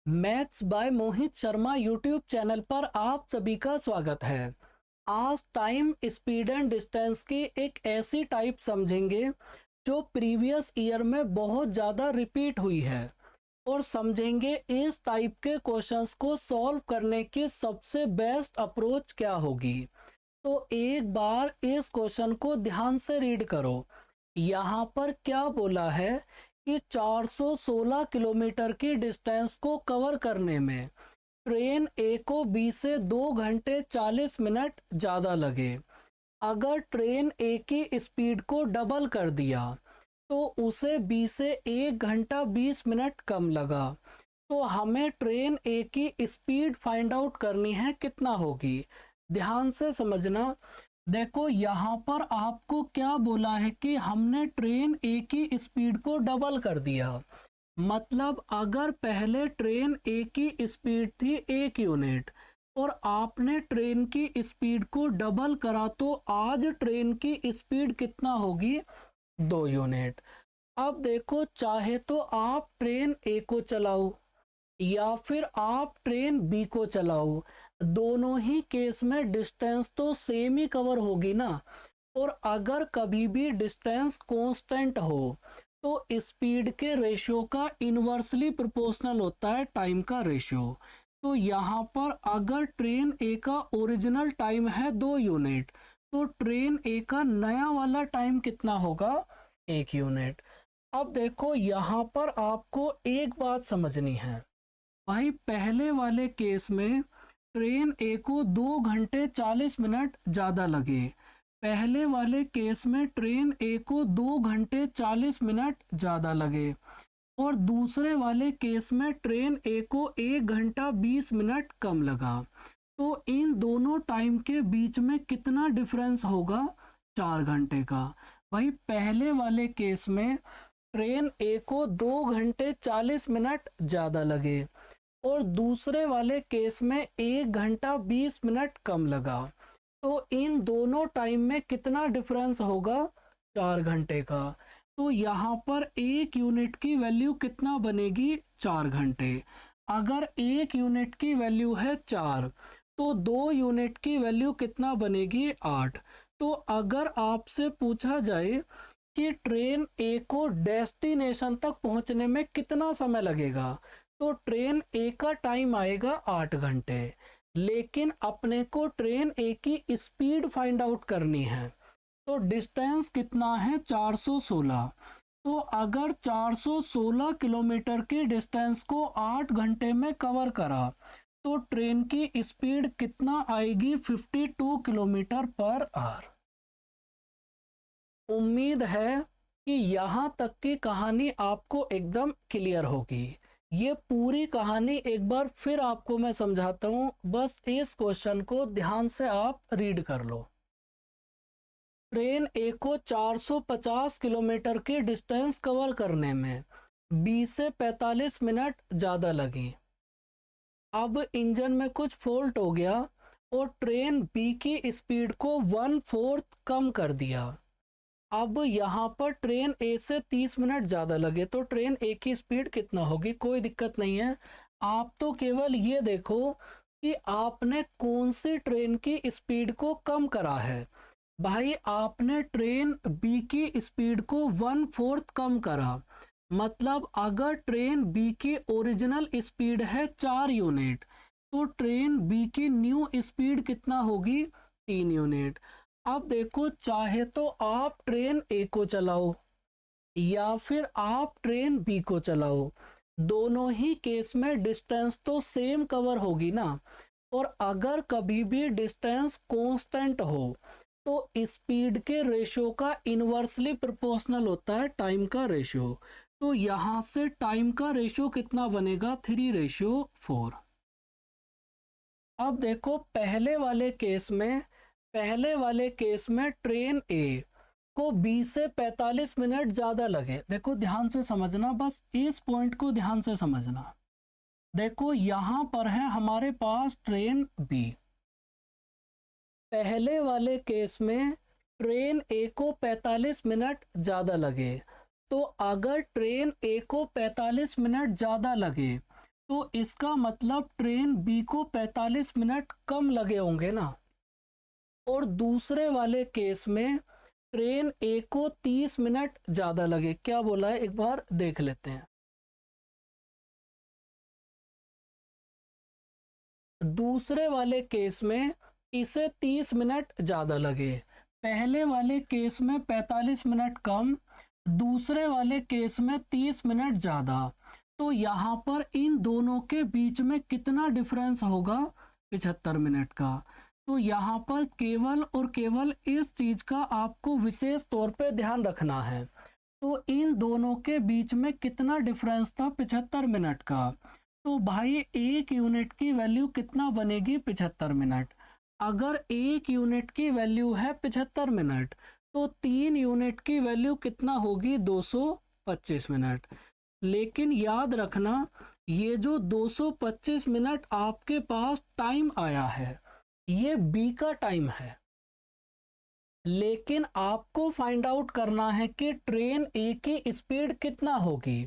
Maths by Mohit Sharma YouTube channel पर आप सभी का स्वागत है। आज टाइम स्पीड एंड डिस्टेंस की एक ऐसी टाइप समझेंगे जो प्रीवियस ईयर में बहुत ज़्यादा रिपीट हुई है और समझेंगे इस टाइप के क्वेश्चंस को सॉल्व करने की सबसे बेस्ट अप्रोच क्या होगी। तो एक बार इस क्वेश्चन को ध्यान से रीड करो। यहाँ पर क्या बोला है कि 416 किलोमीटर की डिस्टेंस को कवर करने में ट्रेन ए को बी से 2 घंटे 40 मिनट ज़्यादा लगे। अगर ट्रेन ए की स्पीड को डबल कर दिया तो उसे बी से 1 घंटा 20 मिनट कम लगा। तो हमें ट्रेन ए की स्पीड फाइंड आउट करनी है, कितना होगी। ध्यान से समझना। देखो यहाँ पर आपको क्या बोला है कि हमने ट्रेन ए की स्पीड को डबल कर दिया। मतलब अगर पहले ट्रेन ए की स्पीड थी 1 यूनिट और आपने ट्रेन की स्पीड को डबल करा तो आज ट्रेन की स्पीड कितना होगी, 2 यूनिट। अब देखो, चाहे तो आप ट्रेन ए को चलाओ या फिर आप ट्रेन बी को चलाओ, दोनों ही केस में डिस्टेंस तो सेम ही कवर होगी ना। और अगर कभी भी डिस्टेंस कांस्टेंट हो तो स्पीड के रेशियो का इन्वर्सली प्रोपोर्शनल होता है टाइम का रेशियो। तो यहाँ पर अगर ट्रेन ए का ओरिजिनल टाइम है 2 यूनिट तो ट्रेन ए का नया वाला टाइम कितना होगा, 1 यूनिट। अब देखो यहाँ पर आपको एक बात समझनी है भाई, पहले वाले केस में ट्रेन ए को 2 घंटे 40 मिनट ज़्यादा लगे। पहले वाले केस में ट्रेन ए को 2 घंटे 40 मिनट ज़्यादा लगे और दूसरे वाले केस में ट्रेन ए को 1 घंटा 20 मिनट कम लगा। तो इन दोनों टाइम के बीच में कितना डिफरेंस होगा, 4 घंटे का। भाई पहले वाले केस में ट्रेन ए को 2 घंटे 40 मिनट ज़्यादा लगे और दूसरे वाले केस में 1 घंटा 20 मिनट कम लगा। तो इन दोनों टाइम में कितना डिफरेंस होगा, 4 घंटे का। तो यहाँ पर 1 यूनिट की वैल्यू कितना बनेगी, 4 घंटे। अगर 1 यूनिट की वैल्यू है 4 तो 2 यूनिट की वैल्यू कितना बनेगी, 8। तो अगर आपसे पूछा जाए कि ट्रेन ए को डेस्टिनेशन तक पहुंचने में कितना समय लगेगा तो ट्रेन ए का टाइम आएगा 8 घंटे। लेकिन अपने को ट्रेन ए की स्पीड फाइंड आउट करनी है। तो डिस्टेंस कितना है, 416। तो अगर 416 किलोमीटर की डिस्टेंस को 8 घंटे में कवर करा तो ट्रेन की स्पीड कितना आएगी, 52 किलोमीटर पर आवर। उम्मीद है कि यहाँ तक की कहानी आपको एकदम क्लियर होगी। ये पूरी कहानी एक बार फिर आपको मैं समझाता हूँ, बस इस क्वेश्चन को ध्यान से आप रीड कर लो। ट्रेन ए को 450 किलोमीटर की डिस्टेंस कवर करने में 20 से 45 मिनट ज़्यादा लगी। अब इंजन में कुछ फॉल्ट हो गया और ट्रेन बी की स्पीड को 1/4 कम कर दिया। अब यहाँ पर ट्रेन ए से 30 मिनट ज़्यादा लगे तो ट्रेन ए की स्पीड कितना होगी, कोई दिक्कत नहीं है। आप तो केवल ये देखो कि आपने कौन सी ट्रेन की स्पीड को कम करा है। भाई आपने ट्रेन बी की स्पीड को 1/4 कम करा। मतलब अगर ट्रेन बी की ओरिजिनल स्पीड है 4 यूनिट तो ट्रेन बी की न्यू स्पीड कितना होगी, 3 यूनिट। अब देखो, चाहे तो आप ट्रेन ए को चलाओ या फिर आप ट्रेन बी को चलाओ, दोनों ही केस में डिस्टेंस तो सेम कवर होगी ना। और अगर कभी भी डिस्टेंस कांस्टेंट हो तो स्पीड के रेशियो का इन्वर्सली प्रोपोर्शनल होता है टाइम का रेशियो। तो यहाँ से टाइम का रेशियो कितना बनेगा, 3:4। अब देखो, पहले वाले केस में ट्रेन ए को 20 से 45 मिनट ज़्यादा लगे। देखो ध्यान से समझना, बस इस पॉइंट को ध्यान से समझना। देखो यहाँ पर है हमारे पास ट्रेन बी। पहले वाले केस में ट्रेन ए को 45 मिनट ज़्यादा लगे। तो अगर ट्रेन ए को 45 मिनट ज़्यादा लगे तो इसका मतलब ट्रेन बी को 45 मिनट कम लगे होंगे ना। और दूसरे वाले केस में ट्रेन ए को 30 मिनट ज़्यादा लगे। क्या बोला है एक बार देख लेते हैं। दूसरे वाले केस में इसे 30 मिनट ज़्यादा लगे, पहले वाले केस में 45 मिनट कम, दूसरे वाले केस में 30 मिनट ज़्यादा। तो यहाँ पर इन दोनों के बीच में कितना डिफरेंस होगा? 75 मिनट का। तो यहाँ पर केवल और केवल इस चीज़ का आपको विशेष तौर पे ध्यान रखना है। तो इन दोनों के बीच में कितना डिफरेंस था? 75 मिनट का। तो भाई एक यूनिट की वैल्यू कितना बनेगी? 75 मिनट। अगर एक यूनिट की वैल्यू है 75 मिनट, तो 3 यूनिट की वैल्यू कितना होगी? 225 मिनट। लेकिन याद रखना, ये जो 225 मिनट आपके पास टाइम आया है, ये बी का टाइम है। लेकिन आपको फाइंड आउट करना है कि ट्रेन ए की स्पीड कितना होगी।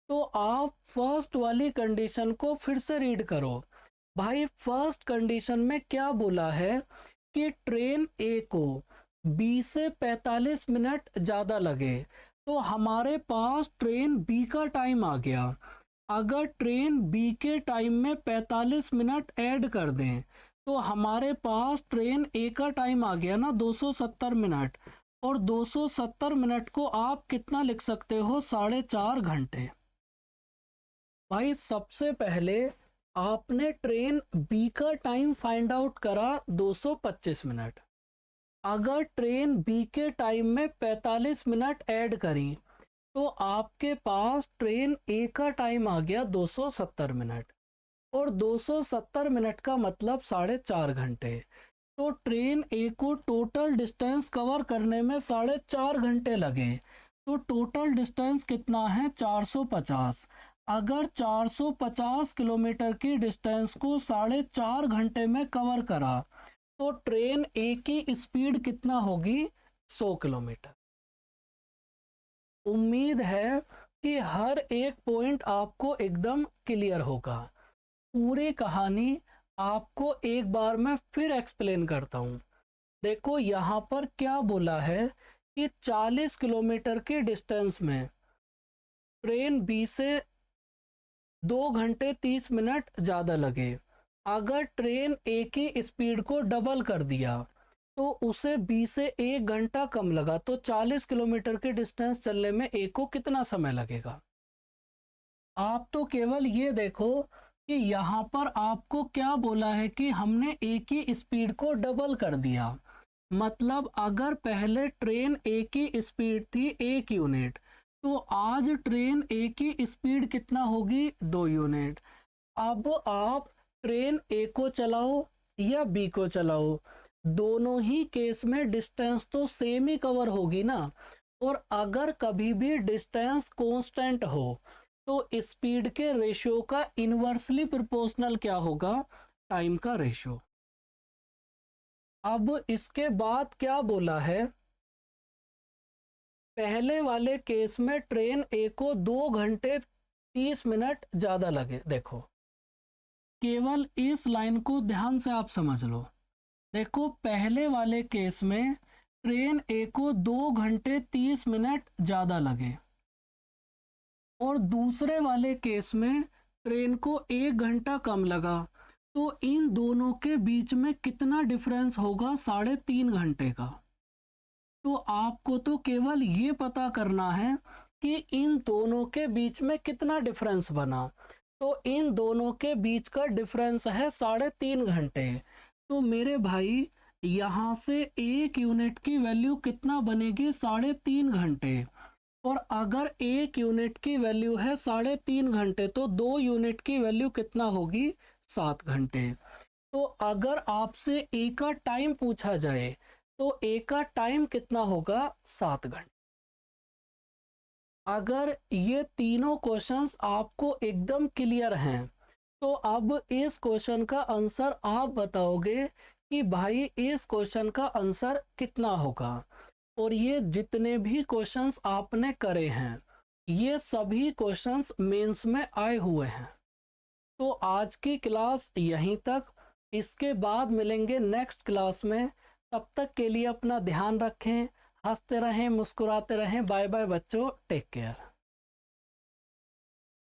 तो आप फर्स्ट वाली कंडीशन को फिर से रीड करो। भाई फर्स्ट कंडीशन में क्या बोला है कि ट्रेन ए को बी से 45 मिनट ज़्यादा लगे। तो हमारे पास ट्रेन बी का टाइम आ गया। अगर ट्रेन बी के टाइम में 45 मिनट ऐड कर दें, तो हमारे पास ट्रेन ए का टाइम आ गया ना 270 मिनट। और 270 मिनट को आप कितना लिख सकते हो? 4.5 घंटे। भाई सबसे पहले आपने ट्रेन बी का टाइम फाइंड आउट करा 225 मिनट। अगर ट्रेन बी के टाइम में 45 मिनट ऐड करी, तो आपके पास ट्रेन ए का टाइम आ गया 270 मिनट। और 270 मिनट का मतलब 4.5 घंटे। तो ट्रेन ए को टोटल डिस्टेंस कवर करने में 4.5 घंटे लगे। तो टोटल डिस्टेंस कितना है? 450। अगर 450 किलोमीटर की डिस्टेंस को 4.5 घंटे में कवर करा, तो ट्रेन ए की स्पीड कितना होगी? 100 किलोमीटर। उम्मीद है कि हर एक पॉइंट आपको एकदम क्लियर होगा। पूरी कहानी आपको एक बार मैं फिर एक्सप्लेन करता हूँ। देखो यहाँ पर क्या बोला है कि 40 किलोमीटर की डिस्टेंस में ट्रेन बी से 2 घंटे 30 मिनट ज़्यादा लगे। अगर ट्रेन ए की स्पीड को डबल कर दिया, तो उसे बी से 1 घंटा कम लगा। तो 40 किलोमीटर की डिस्टेंस चलने में ए को कितना समय लगेगा? आप तो केवल ये देखो कि यहाँ पर आपको क्या बोला है कि हमने ए की स्पीड को डबल कर दिया। मतलब अगर पहले ट्रेन ए की स्पीड थी 1 यूनिट, तो आज ट्रेन ए की स्पीड कितना होगी? 2 यूनिट। अब आप ट्रेन ए को चलाओ या बी को चलाओ, दोनों ही केस में डिस्टेंस तो सेम ही कवर होगी ना। और अगर कभी भी डिस्टेंस कांस्टेंट हो, तो स्पीड के रेशियो का इन्वर्सली प्रोपोर्शनल क्या होगा? टाइम का रेशियो। अब इसके बाद क्या बोला है? पहले वाले केस में ट्रेन ए को 2 घंटे 30 मिनट ज़्यादा लगे। देखो केवल इस लाइन को ध्यान से आप समझ लो। देखो पहले वाले केस में ट्रेन ए को 2 घंटे 30 मिनट ज़्यादा लगे, और दूसरे वाले केस में ट्रेन को 1 घंटा कम लगा। तो इन दोनों के बीच में कितना डिफरेंस होगा? 3.5 घंटे का। तो आपको तो केवल ये पता करना है कि इन दोनों के बीच में कितना डिफरेंस बना। तो इन दोनों के बीच का डिफरेंस है 3.5 घंटे। तो मेरे भाई यहाँ से 1 यूनिट की वैल्यू कितना बनेगी? 3.5 घंटे। और अगर 1 यूनिट की वैल्यू है 3.5 घंटे, तो 2 यूनिट की वैल्यू कितना होगी? 7 घंटे। तो अगर आपसे ए का टाइम पूछा जाए, तो ए का टाइम कितना होगा? 7 घंटे। अगर ये तीनों क्वेश्चंस आपको एकदम क्लियर हैं, तो अब इस क्वेश्चन का आंसर आप बताओगे कि भाई इस क्वेश्चन का आंसर कितना होगा। और ये जितने भी क्वेश्चंस आपने करे हैं, ये सभी क्वेश्चंस मेंस में आए हुए हैं। तो आज की क्लास यहीं तक, इसके बाद मिलेंगे नेक्स्ट क्लास में। तब तक के लिए अपना ध्यान रखें, हंसते रहें, मुस्कुराते रहें। बाय बाय बच्चों, टेक केयर।